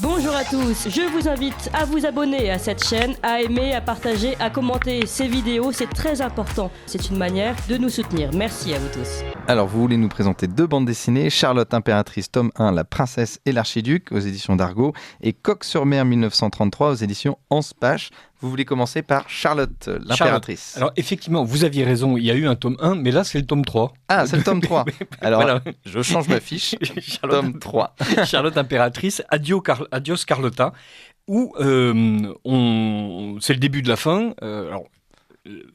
Bonjour à tous, je vous invite à vous abonner à cette chaîne, à aimer, à partager, à commenter ces vidéos, c'est très important. C'est une manière de nous soutenir. Merci à vous tous. Alors, vous voulez nous présenter 2 bandes dessinées, Charlotte Impératrice, tome 1, La Princesse et l'Archiduc, aux éditions d'Argo, et Coq-sur-Mer 1933, aux éditions Anspach. Vous voulez commencer par Charlotte, l'Impératrice. Alors, effectivement, vous aviez raison, il y a eu un tome 1, mais là, c'est le tome 3. Ah, c'est le tome 3. Alors, voilà. Je change ma fiche. Tome 3. Charlotte Impératrice, Adios Carlotta, où c'est le début de la fin.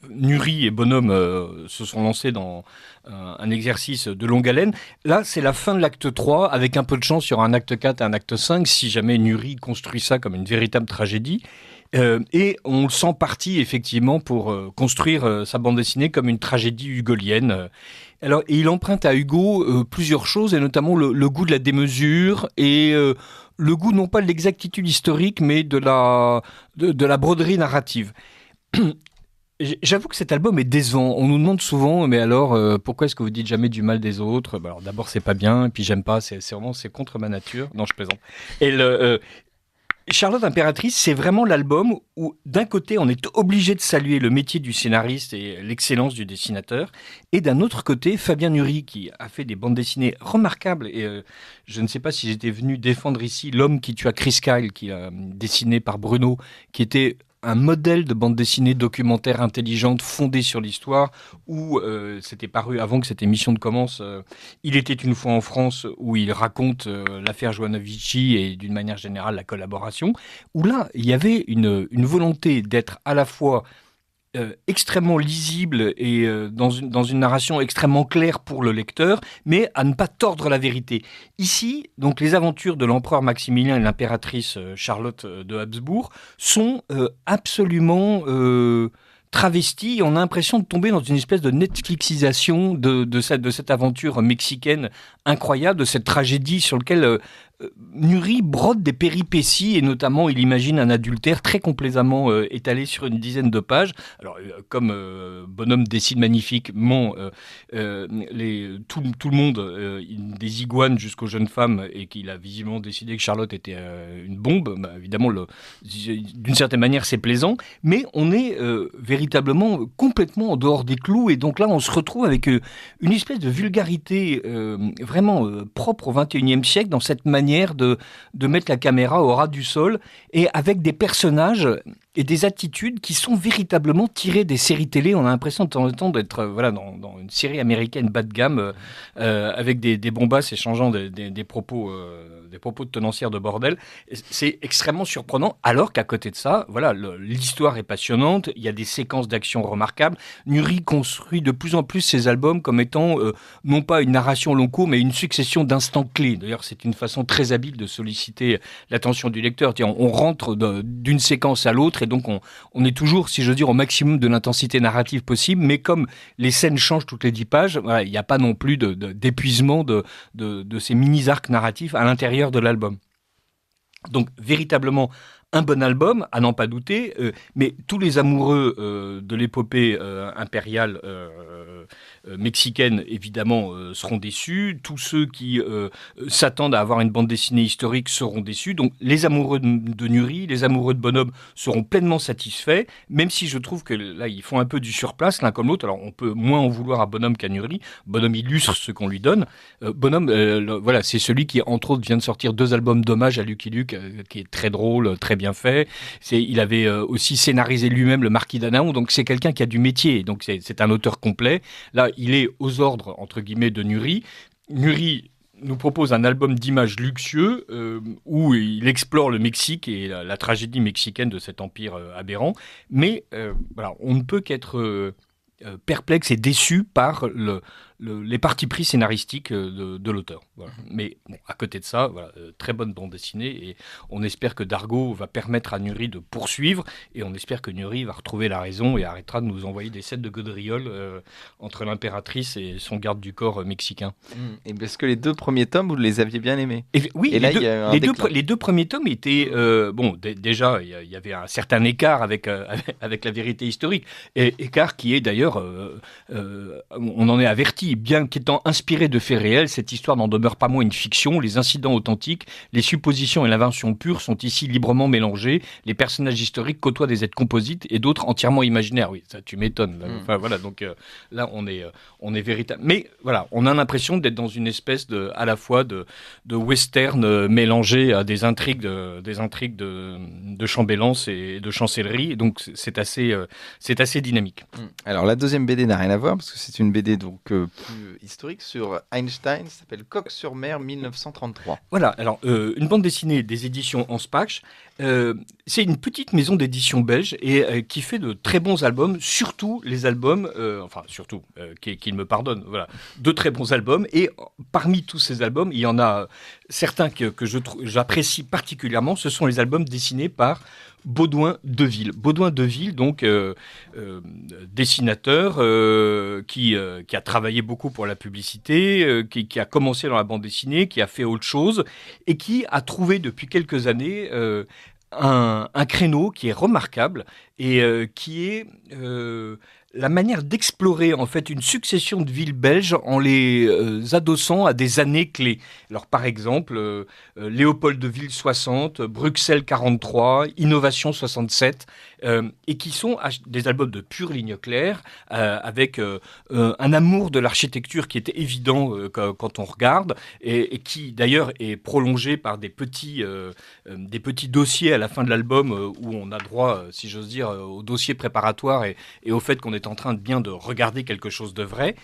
Nury et Bonhomme se sont lancés dans un exercice de longue haleine. Là, c'est la fin de l'acte 3, avec un peu de chance sur un acte 4 et un acte 5, si jamais Nury construit ça comme une véritable tragédie. Et on le sent parti, effectivement, pour construire sa bande dessinée comme une tragédie hugolienne. Alors, et il emprunte à Hugo plusieurs choses, et notamment le goût de la démesure et le goût, non pas de l'exactitude historique, mais de la broderie narrative. J'avoue que cet album est décevant. On nous demande souvent, mais alors, pourquoi est-ce que vous dites jamais du mal des autres ? Alors, d'abord, c'est pas bien, et puis j'aime pas, c'est contre ma nature. Non, je plaisante. Et Charlotte Impératrice, c'est vraiment l'album où, d'un côté, on est obligé de saluer le métier du scénariste et l'excellence du dessinateur, et d'un autre côté, Fabien Nury, qui a fait des bandes dessinées remarquables, et je ne sais pas si j'étais venu défendre ici L'homme qui tua Chris Kyle, qui a dessiné par Bruno, qui était un modèle de bande dessinée documentaire intelligente fondée sur l'histoire, où c'était paru avant que cette émission ne commence. Il était une fois en France, où il raconte l'affaire Joanovici et d'une manière générale la collaboration, où là, il y avait une volonté d'être à la fois extrêmement lisible et dans une narration extrêmement claire pour le lecteur, mais à ne pas tordre la vérité. Ici, donc, les aventures de l'empereur Maximilien et l'impératrice Charlotte de Habsbourg sont absolument travesties. On a l'impression de tomber dans une espèce de Netflixisation de cette aventure mexicaine incroyable, de cette tragédie sur laquelle Nury brode des péripéties, et notamment il imagine un adultère très complaisamment étalé sur une dizaine de pages. Alors comme Bonhomme dessine magnifiquement tout le monde, des iguanes jusqu'aux jeunes femmes, et qu'il a visiblement décidé que Charlotte était une bombe, évidemment d'une certaine manière c'est plaisant, mais on est véritablement complètement en dehors des clous, et donc là on se retrouve avec une espèce de vulgarité vraiment propre au XXIe siècle, dans cette manière de mettre la caméra au ras du sol, et avec des personnages et des attitudes qui sont véritablement tirées des séries télé. On a l'impression de temps en temps d'être dans une série américaine bas de gamme, avec des bombasses échangeant des propos de tenancières de bordel. C'est extrêmement surprenant, alors qu'à côté de ça, l'histoire est passionnante, il y a des séquences d'action remarquables. Nury construit de plus en plus ses albums comme étant non pas une narration long cours, mais une succession d'instants clés. D'ailleurs, c'est une façon très habile de solliciter l'attention du lecteur. On rentre d'une séquence à l'autre, et donc on est toujours, si je veux dire, au maximum de l'intensité narrative possible, mais comme les scènes changent toutes les 10 pages, il n'y a pas non plus d'épuisement de ces mini-arcs narratifs à l'intérieur de l'album. Donc, véritablement, un bon album, à n'en pas douter, mais tous les amoureux de l'épopée impériale mexicaine, évidemment, seront déçus. Tous ceux qui s'attendent à avoir une bande dessinée historique seront déçus. Donc, les amoureux de Nury, les amoureux de Bonhomme seront pleinement satisfaits, même si je trouve que là, ils font un peu du surplace l'un comme l'autre. Alors, on peut moins en vouloir à Bonhomme qu'à Nury. Bonhomme illustre ce qu'on lui donne. Bonhomme, c'est celui qui, entre autres, vient de sortir 2 albums d'hommage à Lucky Luke, qui est très drôle, très bien fait. Il avait aussi scénarisé lui-même Le Marquis d'Anaon, donc c'est quelqu'un qui a du métier, donc c'est un auteur complet. Là, il est aux ordres, entre guillemets, de Nury. Nury nous propose un album d'images luxueux où il explore le Mexique et la tragédie mexicaine de cet empire aberrant, mais on ne peut qu'être perplexe et déçu par les partis pris scénaristiques de l'auteur. Voilà. Mais bon, à côté de ça, très bonne bande dessinée, et on espère que Dargaud va permettre à Nury de poursuivre, et on espère que Nury va retrouver la raison et arrêtera de nous envoyer des scènes de gaudrioles entre l'impératrice et son garde du corps mexicain. Et parce que les 2 premiers tomes, vous les aviez bien aimés. Oui, et là, les deux premiers tomes étaient... déjà, il y avait un certain écart avec la vérité historique, et écart qui est d'ailleurs... on en est averti récit, bien qu'étant inspiré de faits réels, cette histoire n'en demeure pas moins une fiction. Les incidents authentiques, les suppositions et l'invention pure sont ici librement mélangés. Les personnages historiques côtoient des êtres composites et d'autres entièrement imaginaires. Oui, ça tu m'étonnes. Là. Enfin voilà, donc là on est véritable. Mais voilà, on a l'impression d'être dans une espèce à la fois de western mélangé à des intrigues de chambellance et de chancellerie. Et donc c'est assez dynamique. Alors la deuxième BD n'a rien à voir parce que c'est une BD donc plus historique sur Einstein, ça s'appelle Coq-sur-Mer 1933. Voilà, alors une bande dessinée des éditions Anspach. C'est une petite maison d'édition belge et qui fait de très bons albums, surtout les albums, qu'il me pardonne, voilà, de très bons albums. Et parmi tous ces albums, il y en a certains que j'apprécie particulièrement. Ce sont les albums dessinés par Baudouin Deville. Baudouin Deville, donc dessinateur qui a travaillé beaucoup pour la publicité, qui a commencé dans la bande dessinée, qui a fait autre chose et qui a trouvé depuis quelques années un créneau qui est remarquable et qui est la manière d'explorer en fait une succession de villes belges en les adossant à des années clés. Alors par exemple, Léopoldville 60, Bruxelles 43, Innovation 67, et qui sont des albums de pure ligne claire, avec un amour de l'architecture qui était évident quand on regarde, et qui d'ailleurs est prolongé par des petits dossiers à la fin de l'album où on a droit, si j'ose dire, au dossier préparatoire et au fait qu'on est en train de regarder quelque chose de vrai.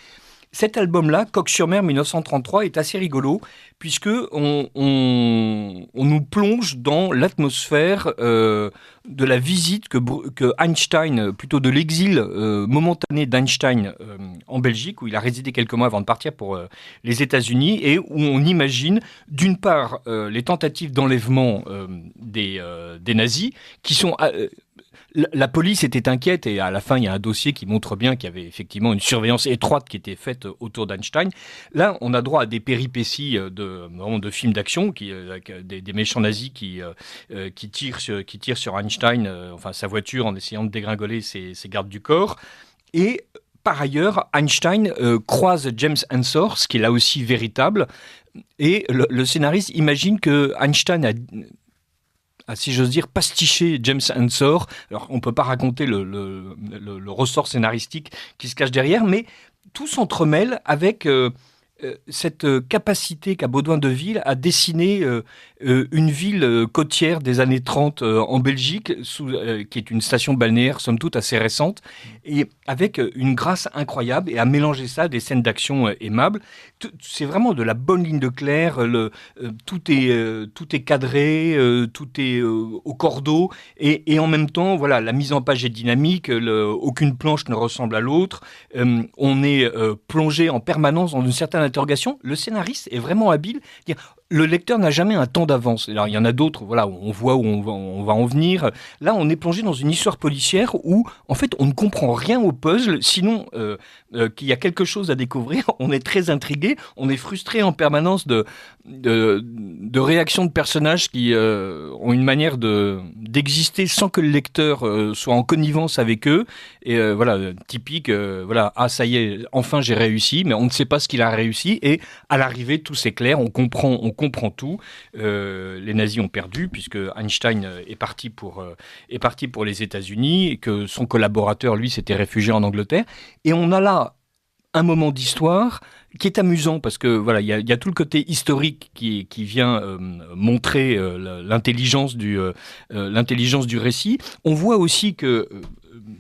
Cet album-là, Coq-sur-Mer 1933, est assez rigolo puisque on nous plonge dans l'atmosphère de la visite que Einstein, plutôt de l'exil momentané d'Einstein en Belgique, où il a résidé quelques mois avant de partir pour les États-Unis, et où on imagine d'une part les tentatives d'enlèvement des nazis qui sont... La police était inquiète et à la fin, il y a un dossier qui montre bien qu'il y avait effectivement une surveillance étroite qui était faite autour d'Einstein. Là, on a droit à des péripéties de films d'action, des méchants nazis qui tirent sur Einstein, sa voiture, en essayant de dégringoler ses gardes du corps. Et par ailleurs, Einstein croise James Ensor, ce qui est là aussi véritable. Et le scénariste imagine que Einstein a, si j'ose dire, pastiché James Ensor. Alors, on ne peut pas raconter le ressort scénaristique qui se cache derrière, mais tout s'entremêle avec cette capacité qu'a Baudouin Deville à dessiner une ville côtière des années 30 en Belgique, qui est une station balnéaire, somme toute, assez récente, et avec une grâce incroyable, et à mélanger ça à des scènes d'action aimables. C'est vraiment de la bonne ligne de clair, tout est cadré, tout est au cordeau, et en même temps, voilà, la mise en page est dynamique, aucune planche ne ressemble à l'autre, on est plongé en permanence dans une certaine interrogation. Le scénariste est vraiment habile. Le lecteur n'a jamais un temps d'avance. Alors, il y en a d'autres, voilà, où on voit où on va en venir. Là, on est plongé dans une histoire policière où, en fait, on ne comprend rien au puzzle, sinon qu'il y a quelque chose à découvrir. On est très intrigué, on est frustré en permanence de réactions de personnages qui ont une manière d'exister sans que le lecteur soit en connivence avec eux. Et voilà, typique, voilà, ah ça y est, enfin j'ai réussi, mais on ne sait pas ce qu'il a réussi. Et à l'arrivée, tout s'éclaire, on comprend tout. Les nazis ont perdu puisque Einstein est parti pour les États-Unis et que son collaborateur, lui, s'était réfugié en Angleterre. Et on a là un moment d'histoire qui est amusant parce que voilà, il y a tout le côté historique qui vient montrer l'intelligence du récit. On voit aussi que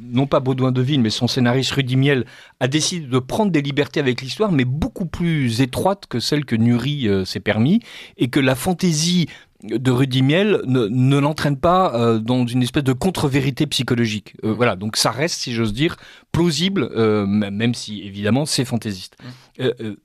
non pas Baudouin Deville, mais son scénariste Rudy Miel a décidé de prendre des libertés avec l'histoire, mais beaucoup plus étroites que celles que Nury s'est permis, et que la fantaisie de Rudy Miel ne l'entraîne pas dans une espèce de contre-vérité psychologique. Voilà, donc ça reste, si j'ose dire, plausible, même si évidemment c'est fantaisiste.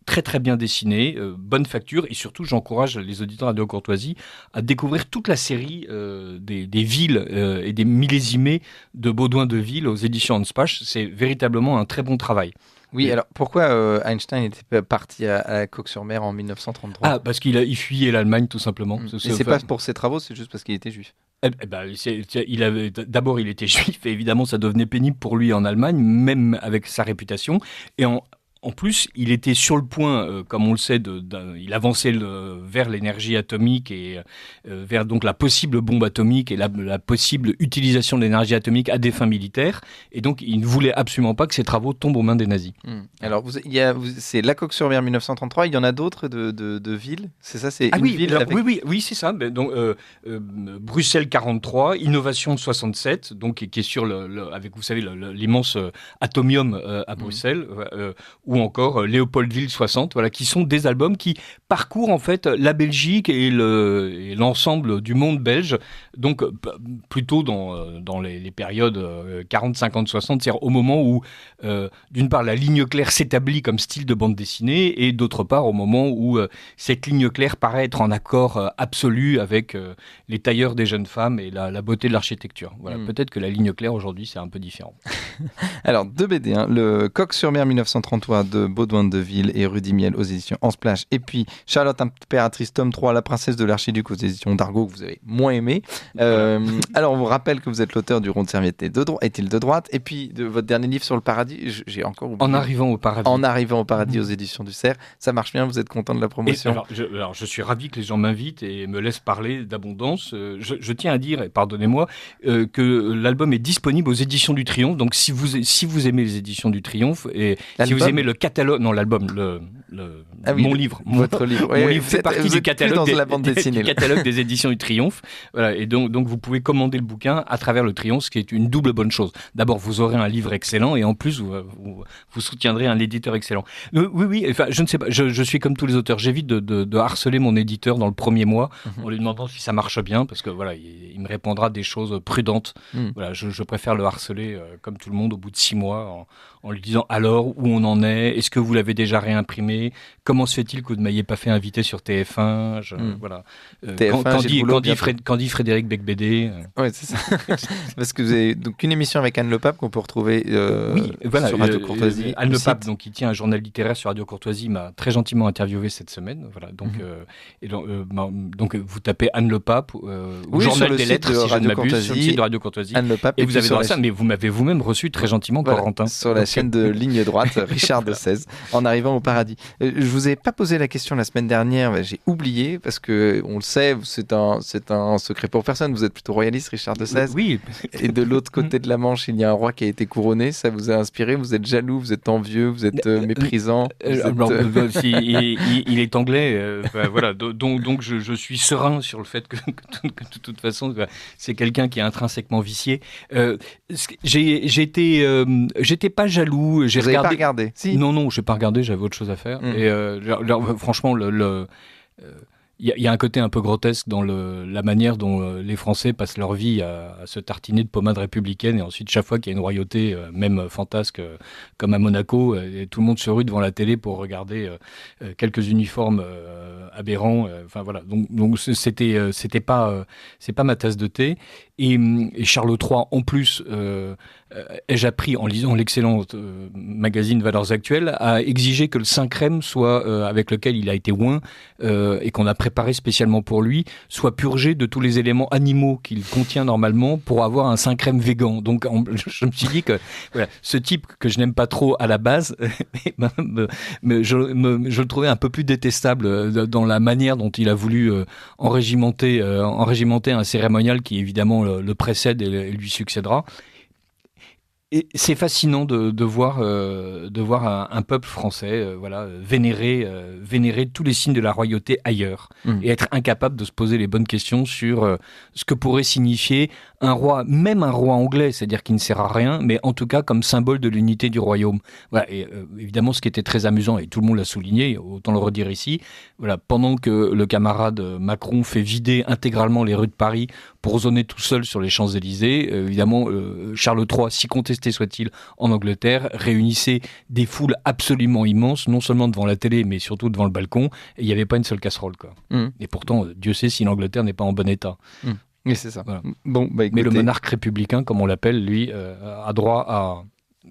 Très très bien dessiné, bonne facture, et surtout j'encourage les auditeurs de Radio Courtoisie à découvrir toute la série des villes et des millésimés de Baudouin Deville aux éditions Anspach. C'est véritablement un très bon travail. Oui, alors pourquoi Einstein était parti à Coq-sur-Mer en 1933 ? Ah, parce qu'il fuyait l'Allemagne, tout simplement. C'est pas pour ses travaux, c'est juste parce qu'il était juif. D'abord, il était juif, et évidemment, ça devenait pénible pour lui en Allemagne, même avec sa réputation. Et en plus, il était sur le point, comme on le sait, il avançait vers l'énergie atomique et vers donc la possible bombe atomique et la possible utilisation de l'énergie atomique à des fins militaires. Et donc, il ne voulait absolument pas que ses travaux tombent aux mains des nazis. Alors, c'est La Coque-sur-Mer 1933. Il y en a d'autres de villes. C'est ça, c'est ville. Oui, c'est ça. Donc, Bruxelles 43, Innovation 67, donc qui est sur avec, vous savez, l'immense Atomium à Bruxelles, ou encore Léopoldville 60, voilà, qui sont des albums qui parcourent en fait la Belgique et l'ensemble du monde belge, donc plutôt dans les périodes 40, 50, 60, c'est-à-dire au moment où, d'une part, la ligne claire s'établit comme style de bande dessinée, et d'autre part, au moment où cette ligne claire paraît être en accord absolu avec les tailleurs des jeunes femmes et la beauté de l'architecture. Voilà, peut-être que la ligne claire aujourd'hui, c'est un peu différent. Alors, deux BD, le Coque-sur-Mer 1933 de Baudouin de Deville et Rudy Miel aux éditions Ansplash, et puis Charlotte Impératrice tome 3, La princesse de l'Archiduc aux éditions d'Argo, que vous avez moins aimé. Alors, on vous rappelle que vous êtes l'auteur du Rond de serviette est-il de droite, et puis de votre dernier livre sur le paradis, j'ai encore oublié. En arrivant au paradis aux éditions du Cerf. Ça marche bien, vous êtes content de la promotion? Alors, je suis ravi que les gens m'invitent et me laissent parler d'abondance. Je tiens à dire, et pardonnez-moi, que l'album est disponible aux éditions du Triomphe. Donc, si vous aimez les éditions du Triomphe, et si vous aimez le catalogue, non, l'album, mon livre, votre livre, mon livre fait partie du catalogue la bande dessinée, du catalogue des éditions du Triomphe. Voilà, et donc vous pouvez commander le bouquin à travers le Triomphe, ce qui est une double bonne chose. D'abord, vous aurez un livre excellent, et en plus, vous soutiendrez un éditeur excellent. Oui. Enfin, je ne sais pas. Je suis comme tous les auteurs. J'évite de harceler mon éditeur dans le premier mois en lui demandant si ça marche bien, parce que voilà, il me répondra des choses prudentes. Voilà, je préfère le harceler comme tout le monde au bout de 6 mois en lui disant alors où on en est, est-ce que vous l'avez déjà réimprimé, comment se fait-il que vous ne m'ayez pas fait inviter sur TF1, voilà. Quand dit Frédéric Becbédé. Ouais, c'est ça. Parce que vous avez donc une émission avec Anne Le Pape qu'on peut retrouver sur Radio Courtoisie. Anne Le Pape, donc qui tient un journal littéraire sur Radio Courtoisie, m'a très gentiment interviewé cette semaine. Voilà, donc vous tapez Anne Le Pape ou Journal des Lettres, si je ne m'abuse, sur le site de Radio Courtoisie. Anne Le Pape, et vous avez droit à ça, mais vous m'avez vous-même reçu très gentiment, Corentin. Sur la chaîne de Ligne Droite, Richard de 16, en arrivant au paradis. Je vous ai pas posé la question la semaine dernière, j'ai oublié, parce que on le sait, c'est un secret pour personne. Vous êtes plutôt royaliste, Richard de 16. Oui. Et de l'autre côté de la Manche, il y a un roi qui a été couronné. Ça vous a inspiré? Vous êtes jaloux, vous êtes envieux, vous êtes méprisant. Il est anglais, voilà. Donc je suis serein sur le fait que de toute façon, c'est quelqu'un qui est intrinsèquement vicié. J'étais pas jaloux. Vous n'avez pas regardé? Si. Non, j'ai pas regardé. J'avais autre chose à faire. Et franchement, il y a un côté un peu grotesque dans la manière dont les Français passent leur vie à se tartiner de pommade républicaine, et ensuite chaque fois qu'il y a une royauté, même fantasque, comme à Monaco, et tout le monde se rue devant la télé pour regarder quelques uniformes aberrants. Enfin voilà. Donc c'est pas ma tasse de thé. Et Charles III, en plus, ai-je appris en lisant l'excellent magazine Valeurs Actuelles, a exigé que le Saint-Crème soit, avec lequel il a été oint, et qu'on a préparé spécialement pour lui, soit purgé de tous les éléments animaux qu'il contient normalement pour avoir un Saint-Crème végan. Donc je me suis dit que voilà, ce type que je n'aime pas trop à la base, je le trouvais un peu plus détestable dans la manière dont il a voulu enrégimenter un cérémonial qui évidemment le précède et lui succédera. Et c'est fascinant de voir un peuple français vénérer tous les signes de la royauté ailleurs, et être incapable de se poser les bonnes questions sur ce que pourrait signifier un roi, même un roi anglais, c'est-à-dire qui ne sert à rien, mais en tout cas comme symbole de l'unité du royaume. Voilà. Et évidemment, ce qui était très amusant, et tout le monde l'a souligné, autant le redire ici, voilà, pendant que le camarade Macron fait vider intégralement les rues de Paris pour zoner tout seul sur les Champs-Élysées, évidemment, Charles III, si contesté soit-il en Angleterre, réunissait des foules absolument immenses, non seulement devant la télé, mais surtout devant le balcon, et il n'y avait pas une seule casserole, quoi. Et pourtant, Dieu sait si l'Angleterre n'est pas en bon état. Oui, c'est ça. Voilà. Bon, écoutez... Mais le monarque républicain, comme on l'appelle, lui, a droit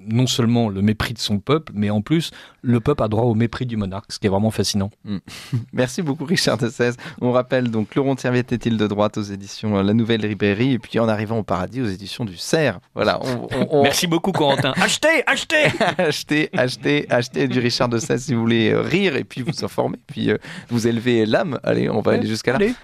non seulement le mépris de son peuple, mais en plus, le peuple a droit au mépris du monarque, ce qui est vraiment fascinant. Merci beaucoup Richard de Sèze. On rappelle donc Laurent de Serviette est-il de droite aux éditions La Nouvelle Librairie, et puis En arrivant au paradis aux éditions du Cerf. Voilà. Merci beaucoup Corentin. Achetez du Richard de Sèze si vous voulez rire et puis vous informer, puis vous élever l'âme. Allez, on va aller jusqu'à là. Allez.